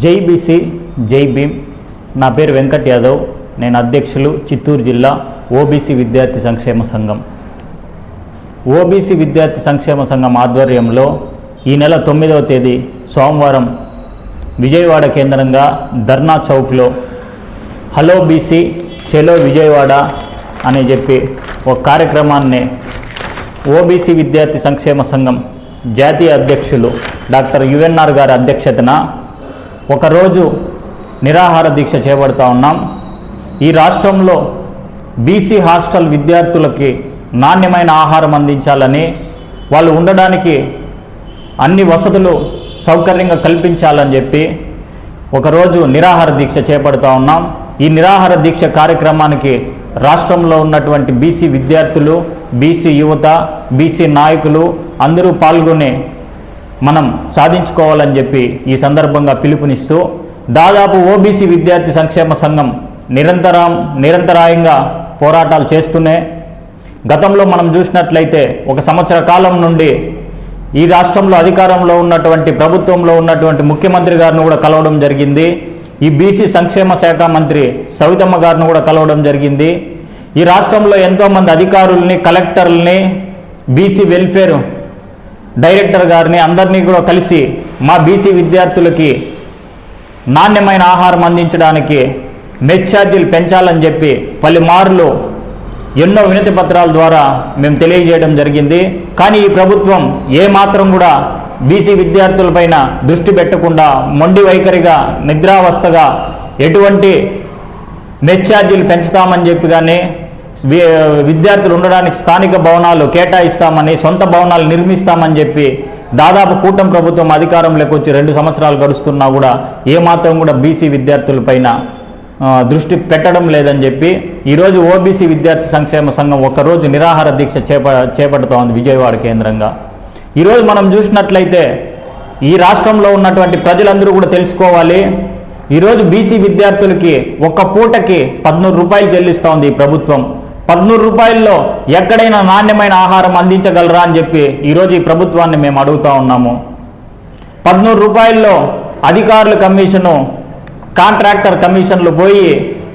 జై బీసీ జై భీమ్. నా పేరు వెంకట్ యాదవ్. నేను అధ్యక్షులు చిత్తూరు జిల్లా ఓబీసీ విద్యార్థి సంక్షేమ సంఘం. ఓబీసీ విద్యార్థి సంక్షేమ సంఘం ఆధ్వర్యంలో ఈ నెల 9వ తేదీ సోమవారం విజయవాడ కేంద్రంగా ధర్నా చౌక్లో హలో బీసీ చెలో విజయవాడ అని చెప్పి ఒక కార్యక్రమాన్ని ఓబీసీ విద్యార్థి సంక్షేమ సంఘం జాతీయ అధ్యక్షులు డాక్టర్ యుఎన్ఆర్ గారి అధ్యక్షతన ఒకరోజు నిరాహార దీక్ష చేపడుతూ ఉన్నాం. ఈ రాష్ట్రంలో బీసీ హాస్టల్ విద్యార్థులకి నాణ్యమైన ఆహారం అందించాలని, వాళ్ళు ఉండడానికి అన్ని వసతులు సౌకర్యంగా కల్పించాలని చెప్పి ఒకరోజు నిరాహార దీక్ష చేపడుతూ ఉన్నాం. ఈ నిరాహార దీక్ష కార్యక్రమానికి రాష్ట్రంలో ఉన్నటువంటి బీసీ విద్యార్థులు, బీసీ యువత, బీసీ నాయకులు అందరూ పాల్గొని మనం సాధించుకోవాలని చెప్పి ఈ సందర్భంగా పిలుపునిస్తూ దాదాపు ఓబీసీ విద్యార్థి సంక్షేమ సంఘం నిరంతరాయంగా పోరాటాలు చేస్తూనే గతంలో మనం చూసినట్లయితే 1 సంవత్సర కాలం నుండి ఈ రాష్ట్రంలో అధికారంలో ఉన్నటువంటి ప్రభుత్వంలో ఉన్నటువంటి ముఖ్యమంత్రి గారిని కూడా కలవడం జరిగింది. ఈ బీసీ సంక్షేమ శాఖ మంత్రి సవితమ్మ గారిని కూడా కలవడం జరిగింది. ఈ రాష్ట్రంలో ఎంతోమంది అధికారుల్ని, కలెక్టర్లని, బీసీ వెల్ఫేర్ డైరెక్టర్ గారిని అందరినీ కూడా కలిసి మా బీసీ విద్యార్థులకి నాణ్యమైన ఆహారం అందించడానికి మెస్ ఛార్జీలు పెంచాలని చెప్పి పలుమార్లు ఎన్నో వినతి పత్రాల ద్వారా మేము తెలియజేయడం జరిగింది. కానీ ఈ ప్రభుత్వం ఏమాత్రం కూడా బీసీ విద్యార్థులపైన దృష్టి పెట్టకుండా మొండి వైఖరిగా నిద్రావస్థగా ఎటువంటి మెస్ ఛార్జీలు పెంచుతామని చెప్పి కానీ విద్యార్థులు ఉండడానికి స్థానిక భవనాలు కేటాయిస్తామని, సొంత భవనాలు నిర్మిస్తామని చెప్పి దాదాపు కూటమి ప్రభుత్వం అధికారంలోకి వచ్చి 2 సంవత్సరాలు గడుస్తున్నా కూడా ఏమాత్రం కూడా బీసీ విద్యార్థులపైన దృష్టి పెట్టడం లేదని చెప్పి ఈరోజు ఓబీసీ విద్యార్థి సంక్షేమ సంఘం ఒకరోజు నిరాహార దీక్ష చేపడుతూ ఉంది విజయవాడ కేంద్రంగా. ఈరోజు మనం చూసినట్లయితే ఈ రాష్ట్రంలో ఉన్నటువంటి ప్రజలందరూ కూడా తెలుసుకోవాలి. ఈరోజు బీసీ విద్యార్థులకి ఒక్క పూటకి 13 రూపాయలు చెల్లిస్తూ ఉంది ఈ ప్రభుత్వం. 13 రూపాయల్లో ఎక్కడైనా నాణ్యమైన ఆహారం అందించగలరా అని చెప్పి ఈరోజు ఈ ప్రభుత్వాన్ని మేము అడుగుతూ ఉన్నాము. 13 రూపాయల్లో అధికారుల కమిషను, కాంట్రాక్టర్ కమిషన్లు పోయి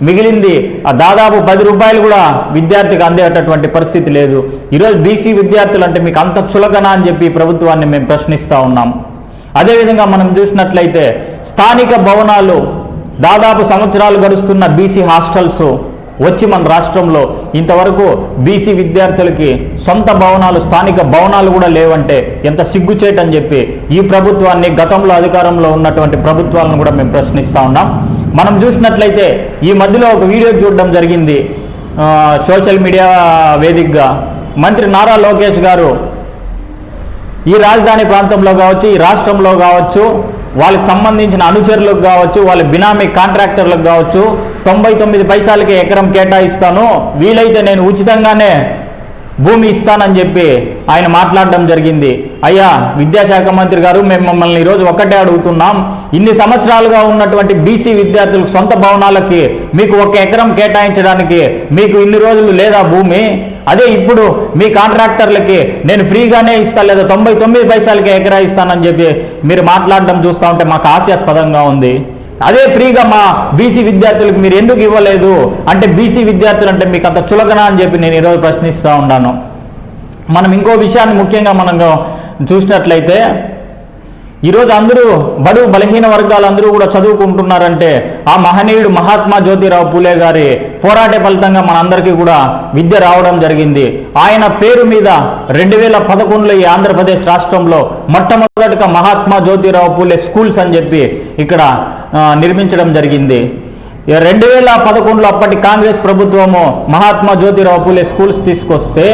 మిగిలింది దాదాపు 10 రూపాయలు కూడా విద్యార్థికి అందేటటువంటి పరిస్థితి లేదు. ఈరోజు బీసీ విద్యార్థులు అంటే మీకు అంత చులకనా అని చెప్పి ప్రభుత్వాన్ని మేము ప్రశ్నిస్తూ ఉన్నాం. అదేవిధంగా మనం చూసినట్లయితే స్థానిక భవనాలు దాదాపు సంవత్సరాలు గడుస్తున్న బీసీ హాస్టల్స్ వచ్చి మన రాష్ట్రంలో ఇంతవరకు బీసీ విద్యార్థులకి సొంత భవనాలు, స్థానిక భవనాలు కూడా లేవంటే ఎంత సిగ్గుచేటని చెప్పి ఈ ప్రభుత్వాన్ని, గతంలో అధికారంలో ఉన్నటువంటి ప్రభుత్వాలను కూడా మేము ప్రశ్నిస్తూ ఉన్నాం. మనం చూసినట్లయితే ఈ మధ్యలో ఒక వీడియో చూడడం జరిగింది సోషల్ మీడియా వేదికగా. మంత్రి నారా లోకేష్ గారు ఈ రాజధాని ప్రాంతంలో కావచ్చు, ఈ రాష్ట్రంలో కావచ్చు, వాళ్ళకి సంబంధించిన అనుచరులకు కావచ్చు, వాళ్ళ బినామీ కాంట్రాక్టర్లకు కావచ్చు 99 పైసలకి ఎకరం కేటాయిస్తాను, వీలైతే నేను ఉచితంగానే భూమి ఇస్తానని చెప్పి ఆయన మాట్లాడడం జరిగింది. అయ్యా విద్యాశాఖ మంత్రి గారు, మేము మమ్మల్ని ఈరోజు ఒక్కటే అడుగుతున్నాం. ఇన్ని సంవత్సరాలుగా ఉన్నటువంటి బీసీ విద్యార్థులకు సొంత భవనాలకి మీకు 1 ఎకరం కేటాయించడానికి మీకు ఇన్ని రోజులు లేదా భూమి? అదే ఇప్పుడు మీ కాంట్రాక్టర్లకి నేను ఫ్రీగానే ఇస్తా లేదా 99 పైసలకి ఎకరా ఇస్తానని చెప్పి మీరు మాట్లాడడం చూస్తూ ఉంటే మాకు హాస్యాస్పదంగా ఉంది. అదే ఫ్రీగా మా బీసీ విద్యార్థులకు మీరు ఎందుకు ఇవ్వలేదు అంటే బీసీ విద్యార్థులు అంటే మీకు అంత చులకనా అని చెప్పి నేను ఈరోజు ప్రశ్నిస్తూ ఉన్నాను. మనం ఇంకో విషయాన్ని ముఖ్యంగా మనం చూసినట్లయితే ఈరోజు అందరూ బడుగు బలహీన వర్గాలందరూ కూడా చదువుకుంటున్నారంటే ఆ మహనీయుడు మహాత్మా జ్యోతిరావు పూలే గారి పోరాట ఫలితంగా మనందరికీ కూడా విద్య రావడం జరిగింది. ఆయన పేరు మీద 2011లో ఈ ఆంధ్రప్రదేశ్ రాష్ట్రంలో మొట్టమొదటిగా మహాత్మా జ్యోతిరావు పూలే స్కూల్స్ అని చెప్పి ఇక్కడ నిర్మించడం జరిగింది. 2011లో అప్పటి కాంగ్రెస్ ప్రభుత్వము మహాత్మా జ్యోతిరావు పూలే స్కూల్స్ తీసుకొస్తే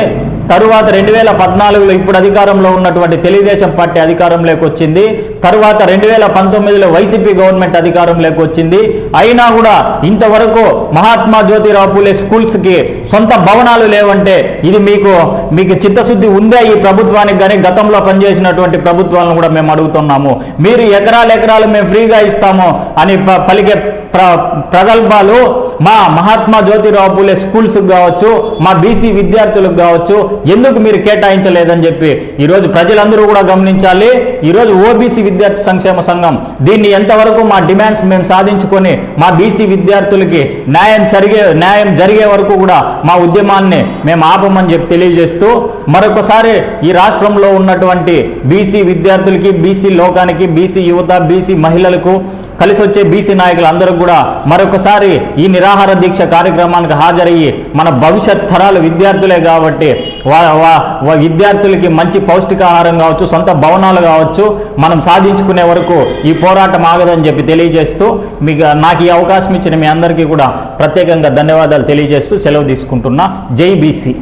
తరువాత 2014లో ఇప్పుడు అధికారంలో ఉన్నటువంటి తెలుగుదేశం పార్టీ అధికారంలోకి వచ్చింది. తరువాత 2019లో వైసీపీ గవర్నమెంట్ అధికారంలోకి వచ్చింది. అయినా కూడా ఇంతవరకు మహాత్మా జ్యోతిరావు పూలే స్కూల్స్కి సొంత భవనాలు లేవంటే ఇది మీకు చిత్తశుద్ధి ఉందే ఈ ప్రభుత్వానికి? కానీ గతంలో పనిచేసినటువంటి ప్రభుత్వాలను కూడా మేము అడుగుతున్నాము. మీరు ఎకరాలు మేము ఫ్రీగా ఇస్తాము అని పలికే ప్రగల్భాలు మా మహాత్మా జ్యోతిరావు పూలే స్కూల్స్కి కావచ్చు, మా బీసీ విద్యార్థులకు కావచ్చు ఎందుకు మీరు కేటాయించలేదని చెప్పి ఈరోజు ప్రజలందరూ కూడా గమనించాలి. ఈరోజు ఓబీసీ విద్యార్థి సంక్షేమ సంఘం దీన్ని ఎంతవరకు మా డిమాండ్స్ మేము సాధించుకొని మా బీసీ విద్యార్థులకి న్యాయం జరిగే వరకు కూడా మా ఉద్యమాన్ని మేము ఆపమని చెప్పి తెలియజేస్తూ మరొకసారి ఈ రాష్ట్రంలో ఉన్నటువంటి బీసీ విద్యార్థులకి, బీసీ లోకానికి, బీసీ యువత, బీసీ మహిళలకు, కలిసి వచ్చే బీసీ నాయకులందరూ కూడా మరొకసారి ఈ నిరాహార దీక్ష కార్యక్రమానికి హాజరయ్యి మన భవిష్యత్ తరాలు విద్యార్థులే కాబట్టి విద్యార్థులకి మంచి పౌష్టికాహారం కావచ్చు, సొంత భవనాలు కావచ్చు మనం సాధించుకునే వరకు ఈ పోరాటం ఆగదని చెప్పి తెలియజేస్తూ నాకు ఈ అవకాశం ఇచ్చిన మీ అందరికీ కూడా ప్రత్యేకంగా ధన్యవాదాలు తెలియజేస్తూ సెలవు తీసుకుంటున్నా. జై బీసీ.